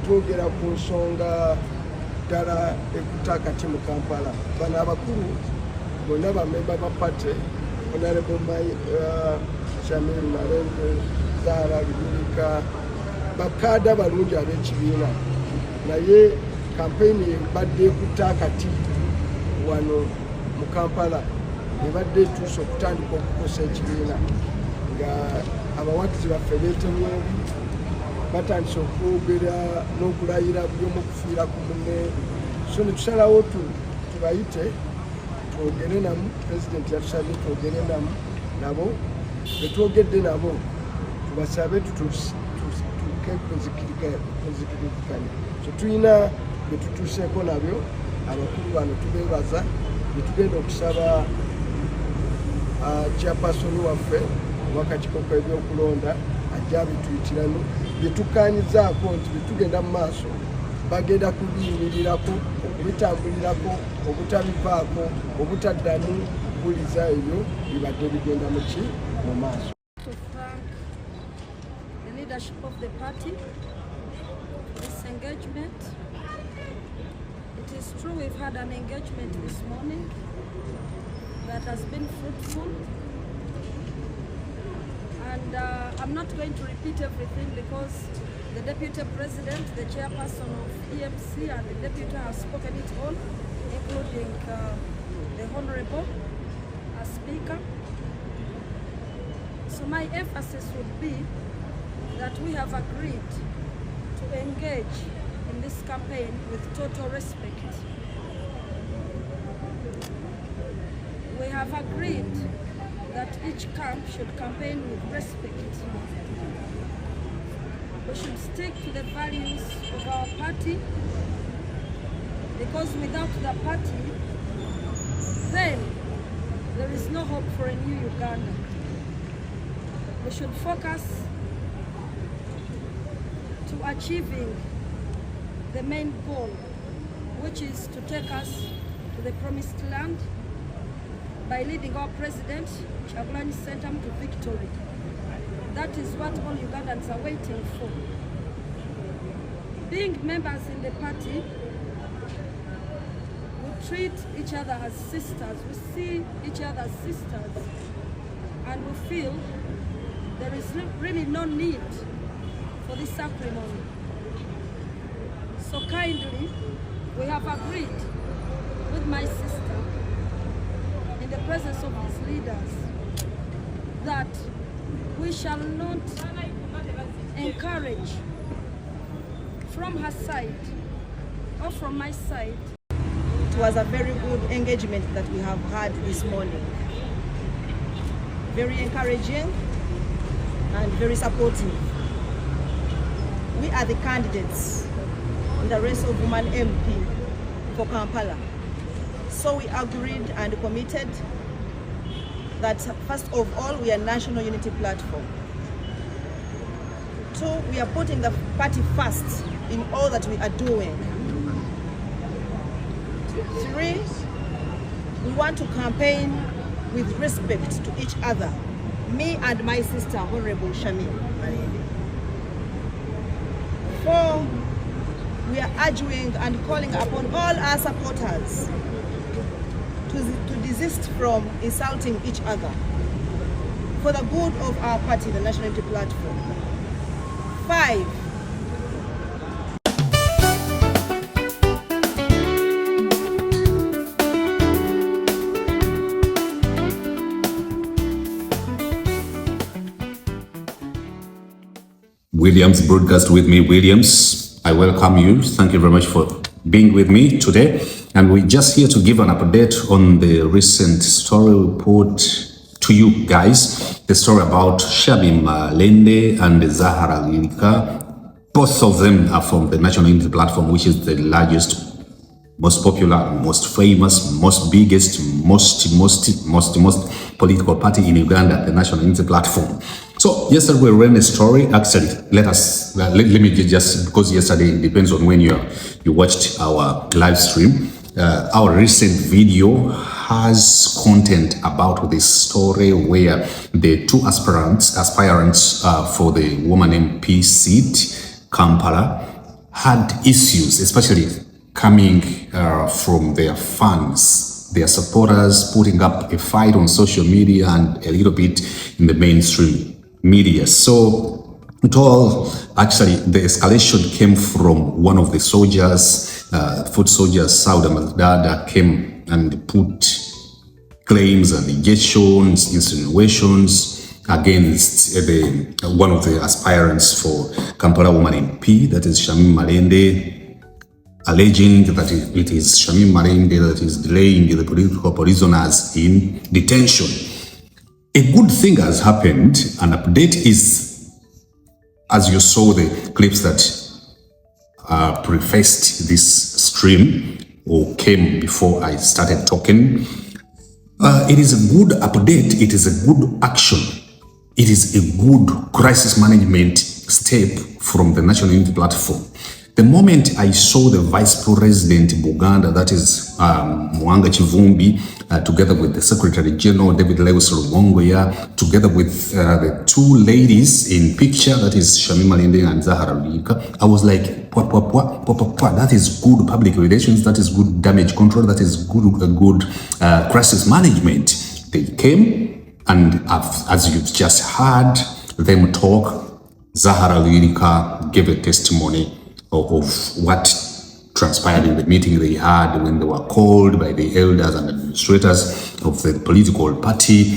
twogera ku nsonga ddala ekutta akati mu Kampala. Bano abakulu bonna bamemba ba pate Honorable Shamim and Zahara Bibulika bakada balungi ab'ekibiina naye kampeyini ebadde ekutta akati wano mu Kampala ebadde etuuse okutandika okukosa ekibiina nga abawagizi baffe beetemyebi batandise okwogera n'okulayira by'omukufiira ku munne. So ne tusalawo tubayite twogere namu, pulezidenti yatusabye twogere namu nabo, bwe twogedde nabo tubasabe tutuuke kunzikiriziganya. So tulina bye tutuuseeko nabyo, abakulu bano tubeebaza, bye tugenda okusaba chairperson waffe wakakiiko k'ebyokulonda ajja abituyitiramu, bye tukkaanyizaako nti bye tugenda mu maaso bagenda kubiyimirirako, okubitambulirako, obutabivaako, obutaddamu kuwuliza ebyo bibadde bigenda mu maaso. To thank the leadership of the party for this engagement. It is true we've had an engagement this morning that has been fruitful, and I'm not going to repeat everything because the Deputy President, the Chairperson of EMC and the Deputy have spoken it all, including the Honorable Speaker. So my emphasis would be that we have agreed to engage in this campaign with total respect. We have agreed that each camp should campaign with respect. We should stick to the values of our party, because without the party, then there is no hope for a new Uganda. We should focus to achieving the main goal, which is to take us to the promised land by leading our President, Kyagulanyi Ssentamu, to victory. That is what all Ugandans are waiting for. Being members in the party, we treat each other as sisters. We see each other as sisters, and we feel there is really no need for this acrimony. So kindly, we have agreed with my sister in the presence of these leaders that we shall not encourage from her side or from my side. It was a very good engagement that we have had this morning. Very encouraging and very supportive. We are the candidates in the race of Woman MP for Kampala. So we agreed and committed that first of all, we are National Unity Platform. 2, we are putting the party first in all that we are doing. 3, we want to campaign with respect to each other. Me and my sister, Honorable Shamim. 4, we are urging and calling upon all our supporters to desist from insulting each other for the good of our party, the National Unity Platform. 5, Williams broadcast with me. Williams, I welcome you. Thank you very much for being with me today. And we're just here to give an update on the recent story report to you guys. The story about Shamim and Zahara Lilika. Both of them are from the National Unity Platform, which is the largest, most popular, most famous, most biggest, most political party in Uganda, the National Unity Platform. So yesterday we ran a story. Actually, let me just, because yesterday it depends on when you watched our live stream. Our recent video has content about this story where the 2 aspirants for the Woman MP seat, Kampala, had issues, especially coming from their fans, their supporters, putting up a fight on social media and a little bit in the mainstream media. So it all, actually, the escalation came from one of the soldiers, foot soldiers, Sauda Mazdada, came and put claims, allegations, insinuations against one of the aspirants for Kampala Woman MP, that is Shamim Malende, alleging that it is Shamim Malende that is delaying the political prisoners in detention. A good thing has happened. An update is, as you saw the clips that prefaced this stream or came before I started talking, it is a good update, it is a good action, it is a good crisis management step from the National Unity Platform. The moment I saw the Vice President Buganda, that is Mwanga Chivumbi, together with the Secretary General David Lewis Rubongoya, together with the two ladies in picture, that is Shamim and Zahara, I was like, that is good public relations, that is good damage control, that is good crisis management. They came, and as you've just heard them talk, Zahara Lirika gave a testimony of what transpired in the meeting they had when they were called by the elders and administrators of the political party.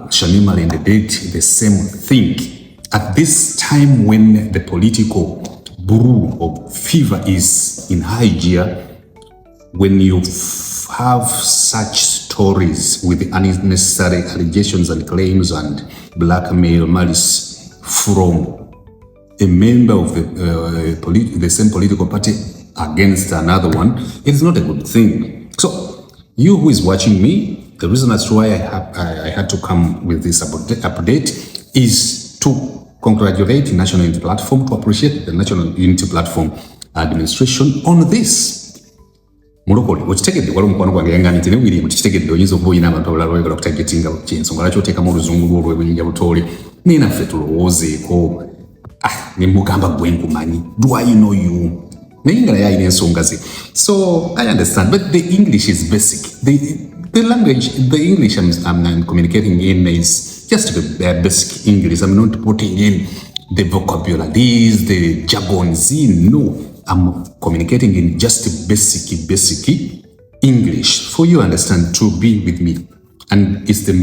Shamim Malende did the same thing. At this time when the political brew or fever is in high gear, when you have such stories with unnecessary allegations and claims and blackmail, malice from a member of the same political party against another one, it is not a good thing. So, you who is watching me, the reason that's why I had to come with this update is to congratulate the National Unity Platform, to appreciate the National Unity Platform administration on this. Mulokoli, uchitegedde wali mukwano gwange yanganite ne William tukitegedde oyinza okuba oyina abantu abalala oyagala okutagetinga kyensonga lwaki oteekamu oluzungu lwo olw'ebuyinja butoole ninaffe tulowoozeeko. Ne mugamba gwe nkumanyi, do I know you? Naye nga naye alina ensonga ze. So I understand, but the English is basic. The language, the English I'm communicating in is just basic English. I'm not putting in the vocabularies, the jargons in. No, I'm communicating in just basic English for you to understand, to be with me. And it's the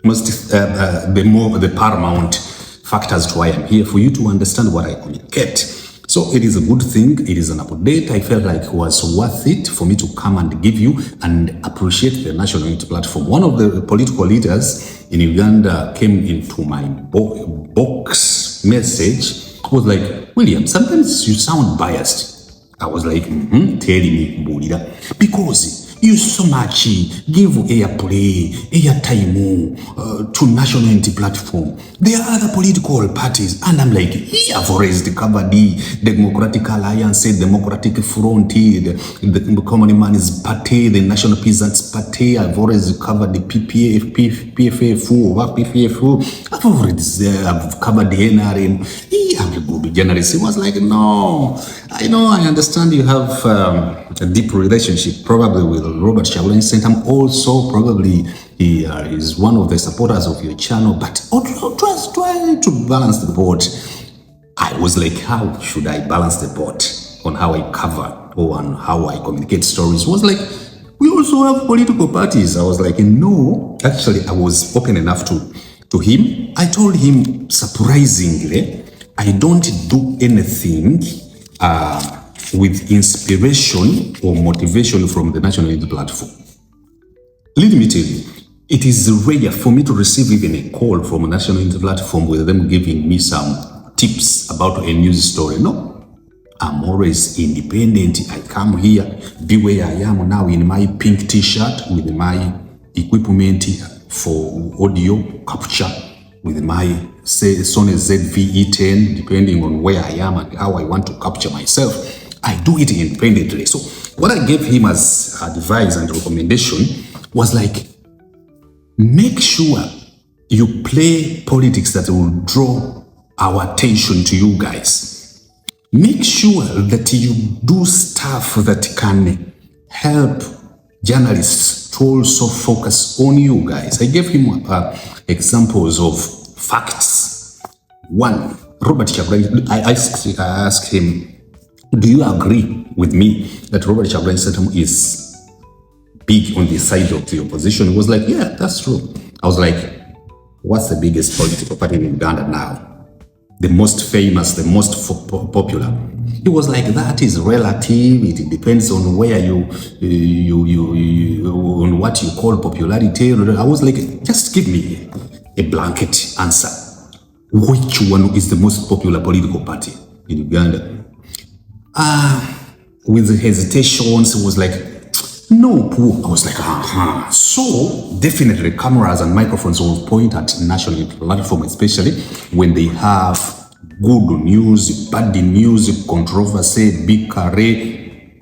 most, the paramount factors to why I'm here, for you to understand what I communicate. So it is a good thing, it is an update. I felt like it was worth it for me to come and give you and appreciate the National Unity Platform. One of the political leaders in Uganda came into my box message, was like, William, sometimes you sound biased. I was like, telling me, Bulida, because you so much give airplay, airtime to National Unity Platform. There are other political parties, and I'm like, I've always covered the Democratic Alliance, Democratic Front, the Common Man's Party, the National Peasants Party. I've always covered the PFFU. I've covered the NRM. I'm a good journalist. He was like, no, I understand you have a deep relationship probably with Robert Chagulanyi Sentamu. Also, probably he is one of the supporters of your channel, but try to balance the board. I was like, how should I balance the board on how I cover or on how I communicate stories? It was like, we also have political parties. I was like, no, actually, I was open enough to him. I told him, surprisingly, I don't do anything with inspiration or motivation from the National Unity Platform. Let me tell you, it is rare for me to receive even a call from a National Unity Platform with them giving me some tips about a news story. No, I'm always independent. I come here, be where I am now in my pink t-shirt with my equipment for audio capture, with my Sony ZV-E10, depending on where I am and how I want to capture myself. I do it independently. So what I gave him as advice and recommendation was like, make sure you play politics that will draw our attention to you guys. make sure that you do stuff that can help journalists to also focus on you guys. I gave him examples of facts. One, Robert Chagulanyi, I asked him, do you agree with me that Robert Chagulanyi is big on the side of the opposition? He was like, yeah, that's true. I was like, what's the biggest political party in Uganda now? The most famous, the most popular. It was like, that is relative. It depends on where on what you call popularity. I was like, just give me a blanket answer. Which one is the most popular political party in Uganda? With hesitations, it was like, no. I was like, So definitely cameras and microphones will point at national platform, especially when they have good news, bad news, controversy, big array,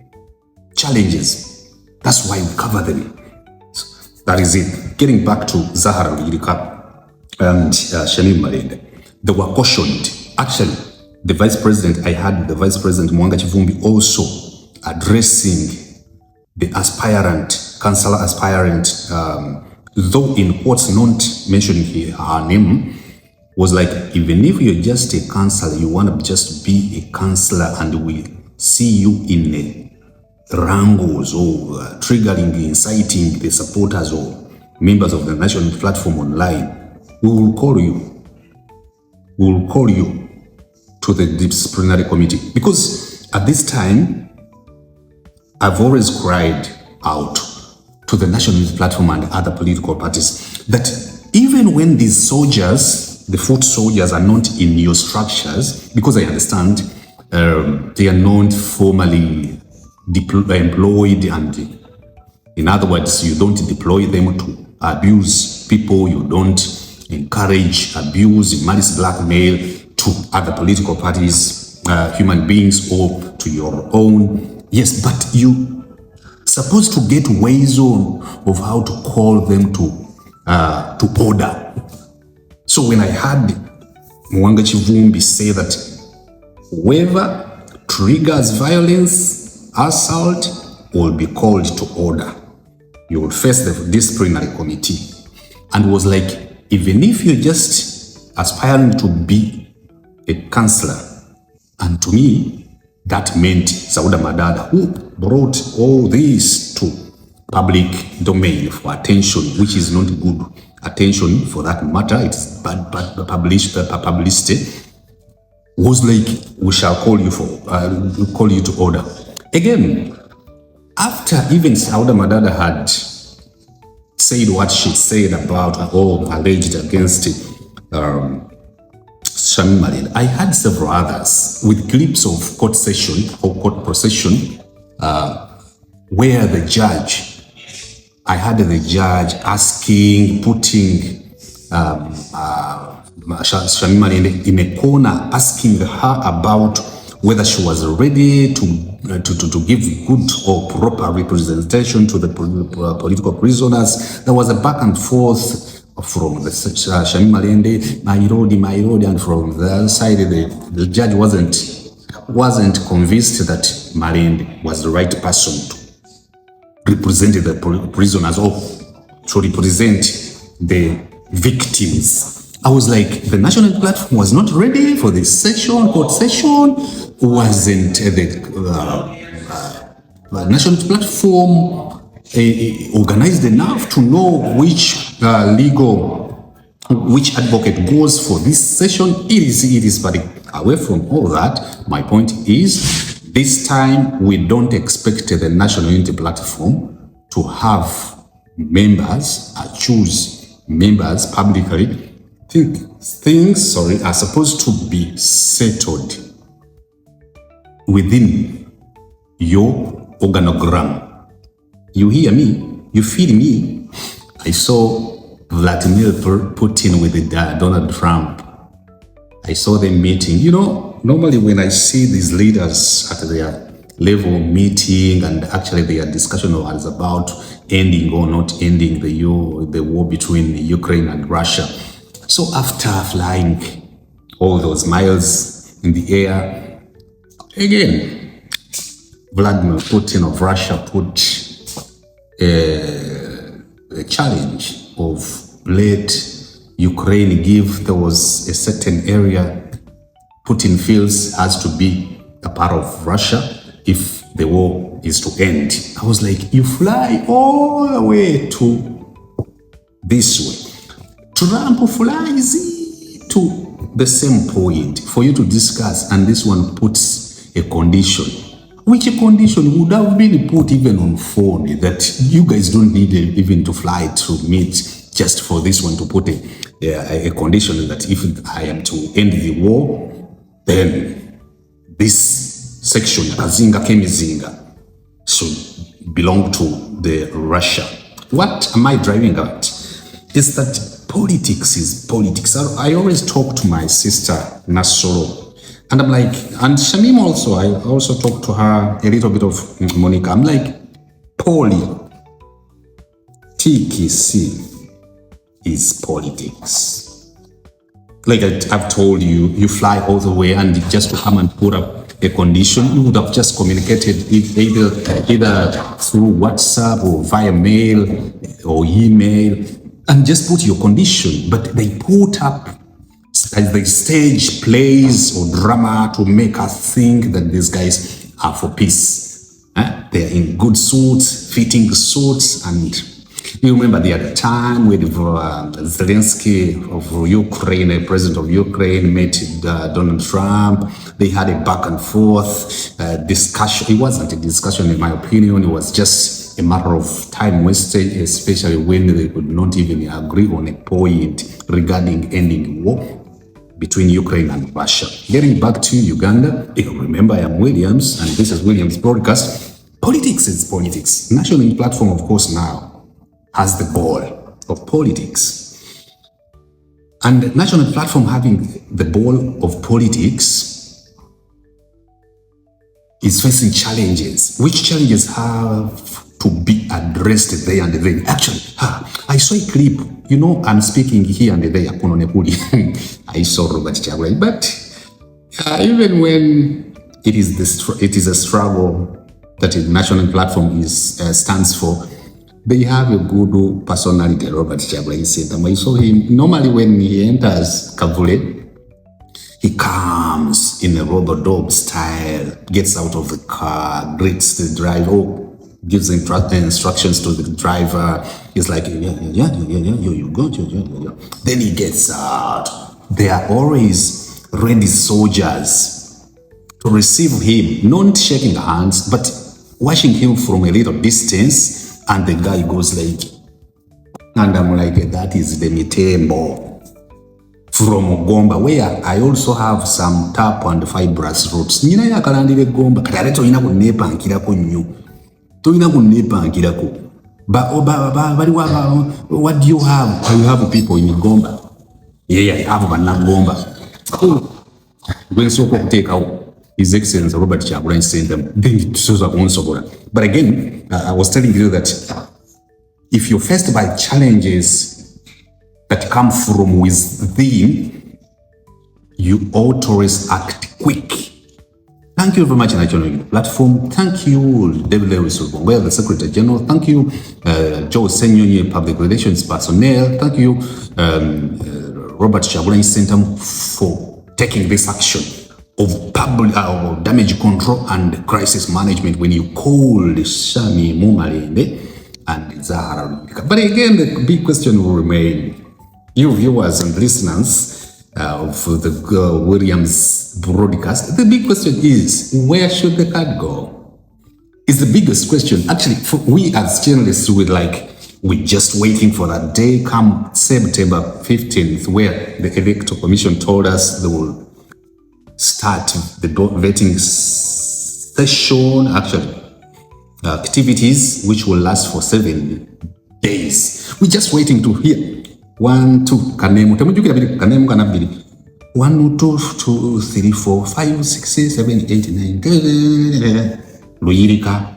challenges. That's why we cover them. That is it. Getting back to Zahara and Shamim Malende, they were cautioned. Actually, the vice president, I had the vice president Mwanga Chivumbi also addressing the councillor aspirant, though in quotes not mentioning her name, was like, even if you're just a councillor, you want to just be a councillor and we see you in wrangles or triggering, inciting the supporters or members of the national platform online, we will call you. We will call you to the disciplinary committee. Because at this time, I've always cried out to the nationalist platform and other political parties that even when these soldiers, the foot soldiers, are not in your structures, because I understand they are not formally employed, and in other words, you don't deploy them to abuse people, you don't encourage abuse, malice, blackmail to other political parties, human beings, or to your own. Yes, but you supposed to get ways of how to call them to order. So when I heard Mwanga Chivumbi say that whoever triggers violence, assault, will be called to order, you will face the disciplinary committee, and was like, even if you're just aspiring to be a councillor, and to me, that meant Sauda Madada, who brought all this to public domain for attention, which is not good attention for that matter, it's bad publicity, was like, we shall call you to order. Again, after even Sauda Madada had said what she said about or alleged against Shamim Malende, I had several others with clips of court session or court procession where the judge, I had the judge putting Shamim Malende in a corner, asking her about whether she was ready to give good or proper representation to the political prisoners. There was a back and forth from the Shamim Malende, my lord, and from the other side, the judge wasn't convinced that Malende was the right person to represent the prisoners or to represent the victims. I was like, the national platform was not ready for this session, court session. Wasn't the national platform organized enough to know which advocate goes for this session? It is, but away from all that, my point is, this time we don't expect the National Unity Platform to have members, choose members publicly. Things are supposed to be settled within your organogram. You hear me? You feel me? I saw Vladimir Putin with Donald Trump. I saw them meeting. You know, normally when I see these leaders at their level meeting, and actually their discussion was about ending or not ending the war between Ukraine and Russia. So after flying all those miles in the air, Again, Vladimir Putin of Russia put a challenge of let Ukraine give. There was a certain area Putin feels has to be a part of Russia if the war is to end. I was like, you fly all the way to this way. Trump flies to the same point for you to discuss, and this one puts a condition. Which condition would have been put even on phone that you guys don't need even to fly to meet just for this one to put a condition that if I am to end the war, then this section, Kazinga Kemizinga, should belong to the Russia. What am I driving at? Is that politics is politics. I always talk to my sister, Nasoro, and I'm like, and Shamim also, I also talk to her a little bit of Monica. I'm like, TKC is politics. Like I've told you, you fly all the way and just to come and put up a condition, you would have just communicated either through WhatsApp or via mail or email and just put your condition. But they put up, as they stage plays or drama to make us think that these guys are for peace. They're in good suits, fitting suits, and you remember the other time with Zelensky of Ukraine, president of Ukraine, met Donald Trump. They had a back and forth discussion. It wasn't a discussion, in my opinion. It was just a matter of time wasted, especially when they could not even agree on a point regarding ending war between Ukraine and Russia. Getting back to Uganda, remember I am Williams, and this is Williams Broadcast. Politics is politics. National platform, of course, now has the ball of politics. And national platform having the ball of politics is facing challenges. Which challenges have to be addressed there and then? Actually, I saw a clip. You know, I'm speaking here and there. I saw Robert Chagulanyi, but even when it is a struggle that a national platform stands for, they have a good personality, Robert Chagulanyi said. I saw him, normally when he enters Kavule, he comes in a rubber dog style, gets out of the car, greets the driver, gives instructions to the driver. He's like, you go. Then he gets out. They are always ready soldiers to receive him, not shaking hands, but watching him from a little distance. And the guy goes like, and I'm like, that is the Mitembo from Gomba, where I also have some tap and fibrous roots. Nina ya kalandile Gomba, kare toina kunepa ankirako nyu. Toina kunepa ankirako. What do you have? You have people in Gomba. Yeah, I have Banana Gomba. When so take out His Excellency Robert Chagulanyi sent them. But again, I was telling you that if you're faced by challenges that come from within, you always act quick. Thank you very much, National Platform. Thank you, David Lewis Rubongwell, the Secretary General. Thank you, Joe Senyonyi, Public Relations Personnel. Thank you, Robert Chagulanyi Center for taking this action of public damage control and crisis management when you called Shamim and Zahara. But again, the big question will remain. You viewers and listeners of the Williams Broadcast, the big question is, where should the card go? It's the biggest question. Actually, we as journalists, we're just waiting for that day come September 15th, where the Electoral Commission told us they will start the vetting session, activities which will last for 7 days. We're just waiting to hear 1, 2, kanemu. Kanemu kanabili. 1, 2, 3, 4, 5, 6, 7, 8, 9. Luirika.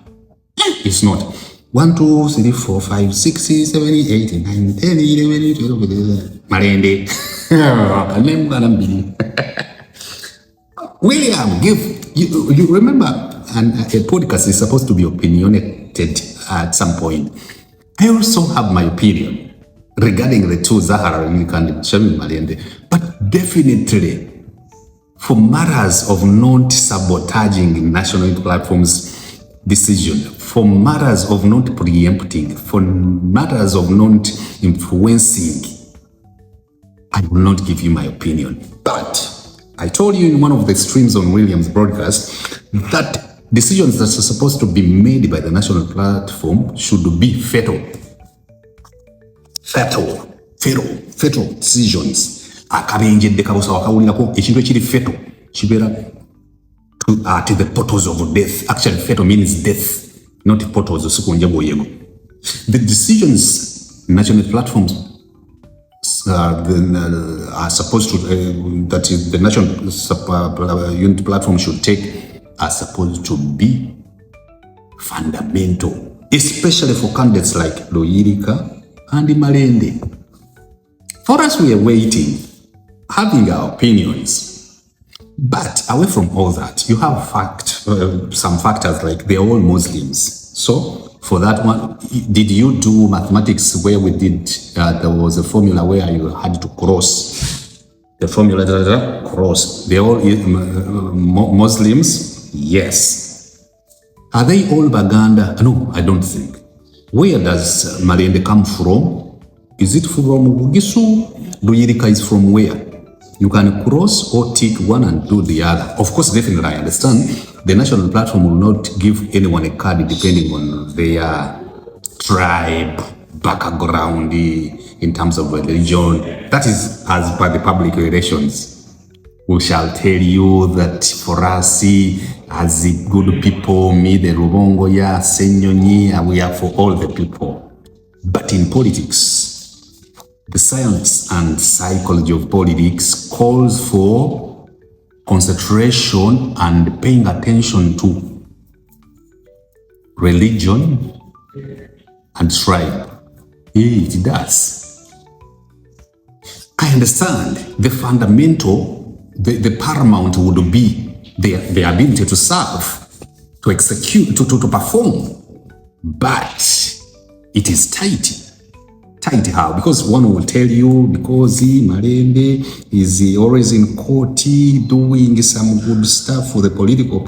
It's not. 1, 2, 3, 4, 5, 6, 7, 8, 9, 10, 11, 12. Marende. Kanemu kanabili. William, give You remember, and a podcast is supposed to be opinionated at some point. I also have my opinion regarding the two, Zahara and Shamim Malende, but definitely for matters of not sabotaging national platforms' decision, for matters of not preempting, for matters of not influencing, I will not give you my opinion. But I told you in one of the streams on William's broadcast that decisions that are supposed to be made by the national platform should be fatal decisions. Akabenjedde kabusa wakawulirako ekintu ekiri fatal kibeera at the portals of death. Actually, fatal means death, not portals. The decisions national platforms are supposed to, that is the national unit platform should take, are supposed to be fundamental, especially for candidates like Loyirika and Malende. For us, we are waiting, having our opinions. But away from all that, you have some factors like they're all Muslims. So for that one, did you do mathematics where we did, there was a formula where you had to cross the formula, cross. They're all Muslims? Yes. Are they all Baganda? No, I don't think. Where does Malende come from? Is it from Bugisu? Loyirika is from where? You can cross or tick one and do the other. Of course, definitely I understand the national platform will not give anyone a card depending on their tribe, background, in terms of religion. That is as per the public relations. We shall tell you that for us, as the good people, me, the Rubongoya, Senyonyi, we are for all the people. But in politics, the science and psychology of politics calls for concentration and paying attention to religion and tribe. It does. I understand the fundamental, the paramount would be the ability to serve, to execute, to perform. But it is tight. Tight how? Because one will tell you, because Malende is always in court doing some good stuff for the political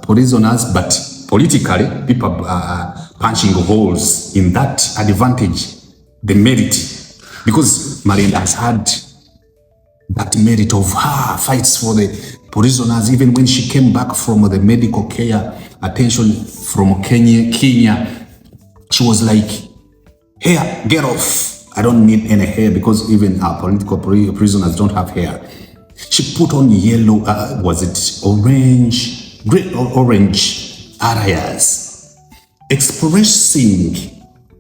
prisoners, but politically people are punching holes in that advantage, the merit. Because Malende has had that merit of her fights for the prisoners, even when she came back from the medical care attention from Kenya, she was like, hair, get off. I don't need any hair, because even our political prisoners don't have hair. She put on yellow, was it orange, great orange areas, expressing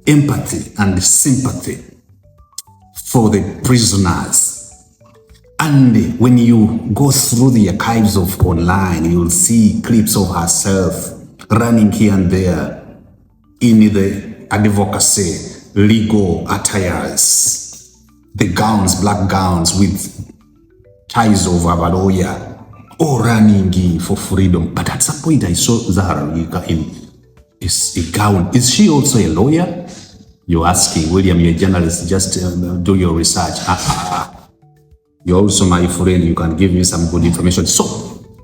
empathy and sympathy for the prisoners. And when you go through the archives of online, you'll see clips of herself running here and there in the advocacy, legal attires, the gowns, black gowns with ties of Avaloya, all running for freedom. But at some point I saw Zahara in a gown. Is she also a lawyer? You're asking, William, you're a journalist, just do your research. You're also my friend, you can give me some good information. So,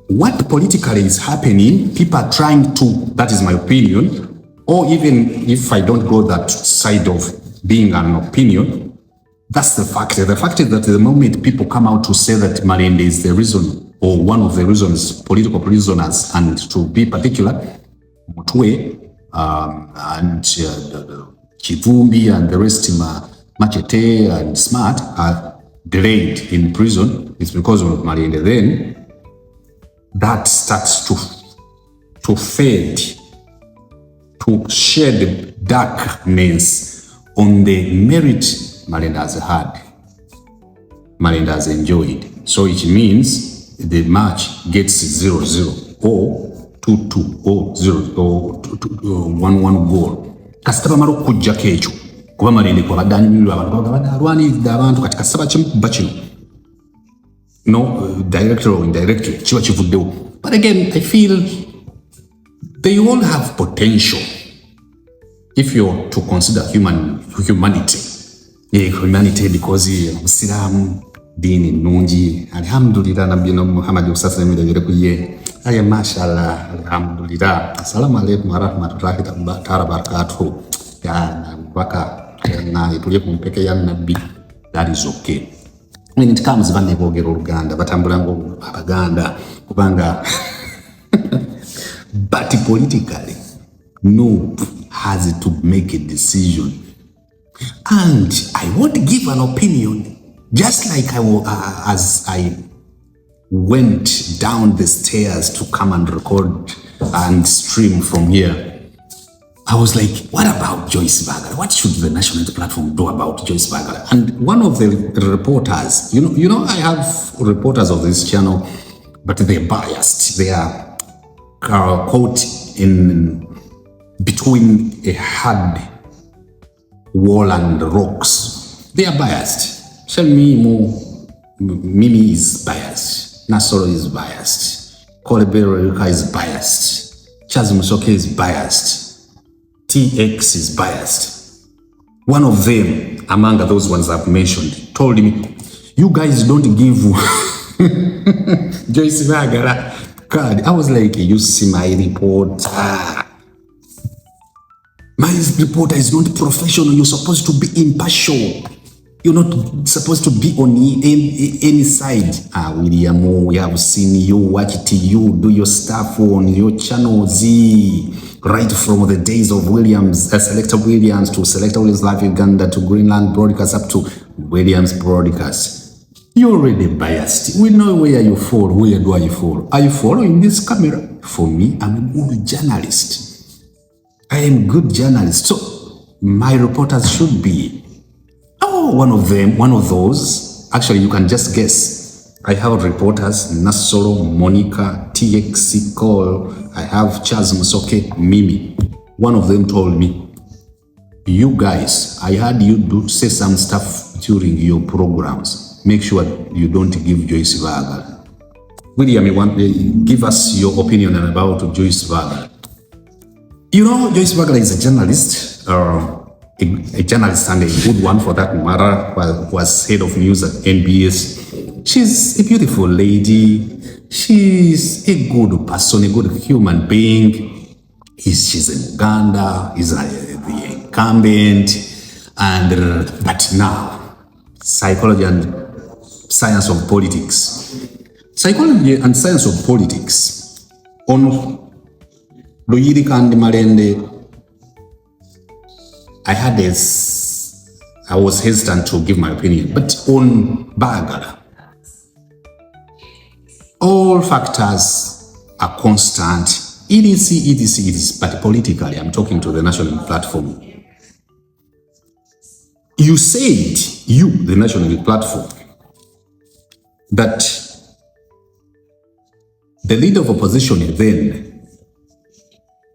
what politically is happening, people are trying to, that is my opinion, or even if I don't go that side of being an opinion, that's the fact. The fact is that the moment people come out to say that Malende is the reason, or one of the reasons, political prisoners, and to be particular, Mutwe, and Kivumbi and the rest, Machete and Smart, are delayed in prison, it's because of Malende. Then that starts to fade, to shed darkness on the merit Malende has had, Malende has enjoyed. So it means the match gets 0-0 or 2-2 or 0 or 1-1 goal. Kasitaba maro kujja kecho kuba Malende kwa badani abantu bagabana alwanirira abantu katika saba kimu bakino. directly or indirectly, but again, I feel they all have potential if you're to consider humanity. Humanity because Muslim dini nungi, alhamdulillah, nabiyina Muhammad usasa mwile kuye. Aya mashallah, alhamdulillah. Assalamu alaikum warahmatullahi ta'ala barakatuh. Ya baka na itulie kumpeke ya nabi. That is okay. When it comes bande bogero Uganda, batambulango abaganda kubanga. But politically, NUP has to make a decision. And I want to give an opinion, just like as I went down the stairs to come and record and stream from here. I was like, what about Joyce Bagala? What should the national platform do about Joyce Bagala? And one of the reporters, you know, I have reporters of this channel, but they're biased. They are caught in between a hard wall and rocks. They are biased. Mimi is biased. Nasoro is biased. Kolebere is biased. Chazim Soke is biased. TX is biased. One of them, among those ones I've mentioned, told me, you guys don't give Joyce Bagala card. I was like, you see my report. My reporter is not professional. You're supposed to be impartial. You're not supposed to be on any side. William, we have seen you, watch it, you do your stuff on your channel Z. Right from the days of Williams, Selector Williams to Selector Williams Live Uganda to Greenland Broadcast up to Williams Broadcast. You're already biased. We know where you fall. Where do I fall? Are you following this camera? For me, I'm a good journalist. I am good journalist. So my reporters should be one of them, one of those. Actually, you can just guess. I have reporters, Nasoro, Monica, TXC Call. I have Chaz Musoke, Mimi. One of them told me, you guys, I heard you say some stuff during your programs. Make sure you don't give Joyce Bagala. William, give us your opinion about Joyce Bagala. You know, Joyce Bagala is a journalist, a journalist and a good one for that matter, was head of news at NBS. She's a beautiful lady. She's a good person, a good human being. She's in Uganda, is the incumbent, but now, psychology and science of politics. Psychology and science of politics. On Loyirika and Malende, I was hesitant to give my opinion, but on Bagala, all factors are constant, etc, but politically, I'm talking to the national platform. You said, the national platform, that the leader of opposition then,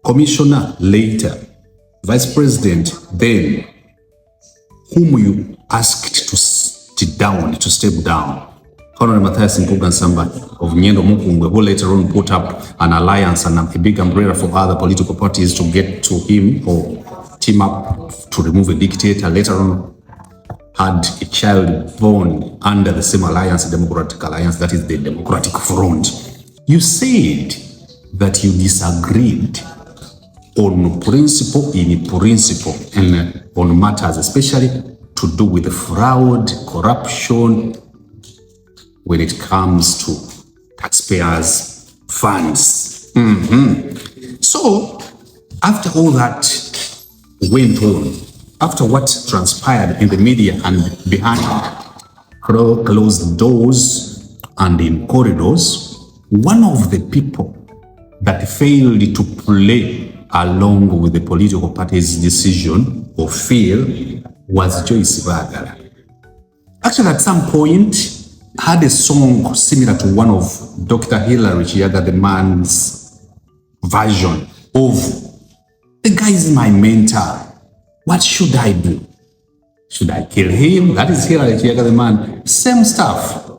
commissioner later, vice president then, whom you asked to step down, Honorable Matthias Mpuga Samba of Nyendo Mukungwe, who later on put up an alliance and a big umbrella for other political parties to get to him or team up to remove a dictator, later on had a child born under the same alliance, Democratic Alliance, that is the Democratic Front. You said that you disagreed on principle, and on matters, especially to do with fraud, corruption, when it comes to taxpayers' funds. So, after all that went on, after what transpired in the media and behind closed doors and in corridors, one of the people that failed to play along with the political party's decision or fail was Joyce Bagala. Actually, at some point, had a song similar to one of Dr. Hilary Chiaga, the man's version of, the guy is my mentor. What should I do? Should I kill him? That is Hilary Chiaga, the man. Same stuff.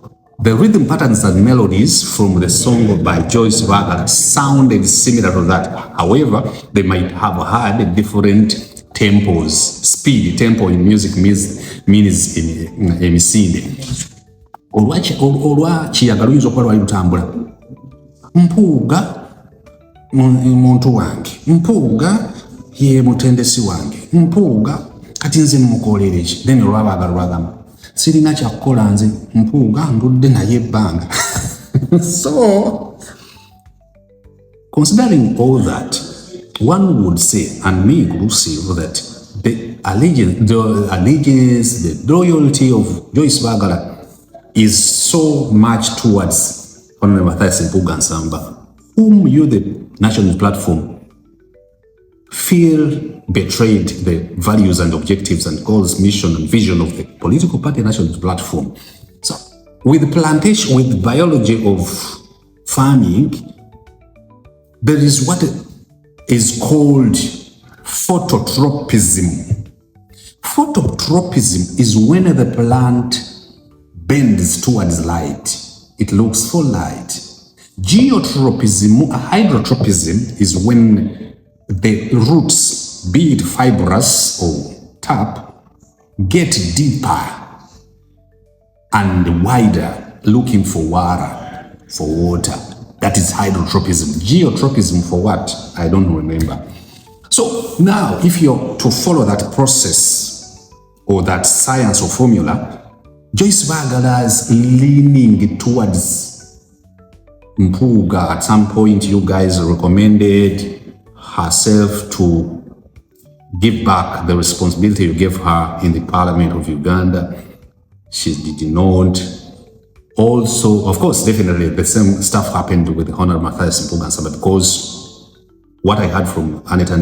The rhythm patterns and melodies from the song by Joyce Bagala sounded similar to that. However, they might have had different tempos. Speed, tempo in music means emisinde. Olwa chiyagala oyinza okuba lwali lutambula. Mpuuga muntu wange. Mpuuga ye mutendesi wange. Mpuuga kati nze mukolere ki. Then olwabagala lwagamba. Sirina kyakukola nze mpuuga ndudde naye ebbanga. So, considering all that, one would say, and me inclusive, that the allegiance, the loyalty of Joyce Bagala is so much towards Honorable Matthias Mpuuga Nsamba, whom you, the national platform, feel betrayed the values and objectives and goals, mission and vision of the political party national platform. So, with plantation, with biology of farming, there is what is called phototropism. Phototropism is when the plant bends towards light. It looks for light. Geotropism, hydrotropism, is when the roots, be it fibrous or tap, get deeper and wider, looking for water. That is hydrotropism. Geotropism for what? I don't remember. So now, if you're to follow that process or that science or formula, Joyce Bagala is leaning towards Mpuuga. At some point, you guys recommended herself to give back the responsibility you gave her in the Parliament of Uganda. She did not. Also, of course, definitely the same stuff happened with the Honorable Matthias Mpuuga Nsamba, because what I heard from Anita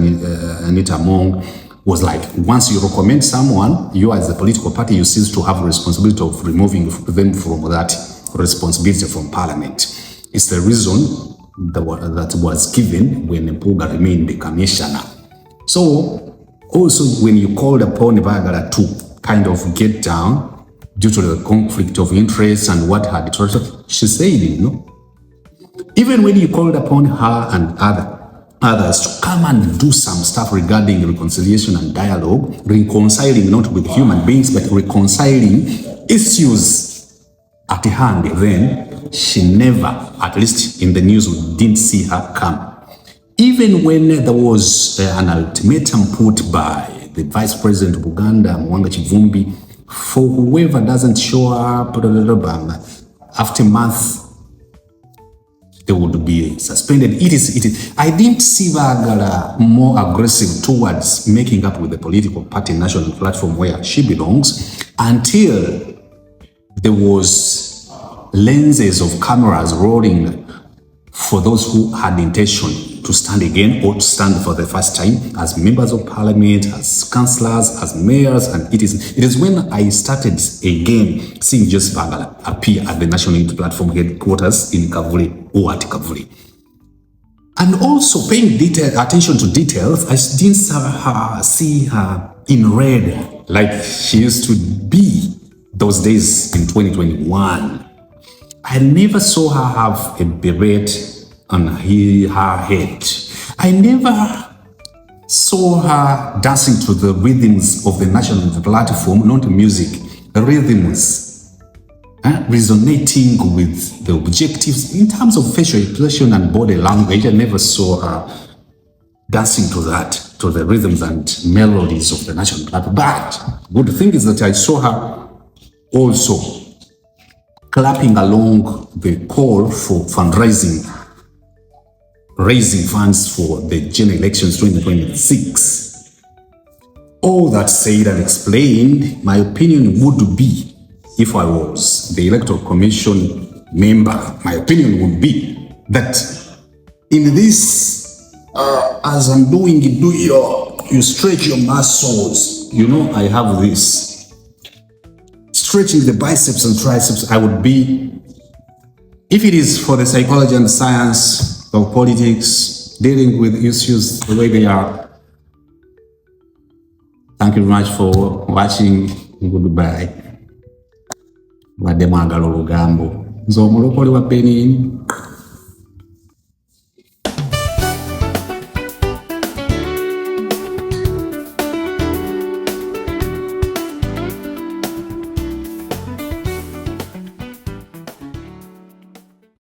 Mong was like, once you recommend someone, you as the political party, you cease to have a responsibility of removing them from that responsibility from Parliament. It's the reason that was given when Mpuuga remained the commissioner. So, also when you called upon Bagala to kind of get down due to the conflict of interest and what her deterrent, she said, you know, even when you called upon her and others to come and do some stuff regarding reconciliation and dialogue, reconciling not with human beings, but reconciling issues at hand, then she never, at least in the news, we didn't see her come. Even when there was an ultimatum put by the Vice President of Uganda, Mwanga Chivumbi, for whoever doesn't show up, after a month, they would be suspended. It is. I didn't see Bagala more aggressive towards making up with the political party national platform where she belongs until there was lenses of cameras rolling for those who had the intention to stand again or to stand for the first time as members of parliament, as councillors, as mayors, and it is when I started again seeing Joyce Bagala appear at the national unity platform headquarters in Kavuli or at Kavuli. And also paying attention to details, I didn't see her in red like she used to be those days in 2021. I never saw her have a beret on her head. I never saw her dancing to the rhythms of the national platform, not music, rhythms, resonating with the objectives in terms of facial expression and body language. I never saw her dancing to that, to the rhythms and melodies of the national platform. But good thing is that I saw her also clapping along the call for fundraising, raising funds for the general elections 2026. All that said and explained, my opinion would be, if I was the Electoral Commission member, my opinion would be that in this, as I'm doing it, you stretch your muscles. You know, I have this. Stretching the biceps and triceps, I would be, if it is for the psychology and science of politics, dealing with issues the way they are. Thank you very much for watching. Goodbye. Wadde mwagala olugambo. nze omulokole wa Benin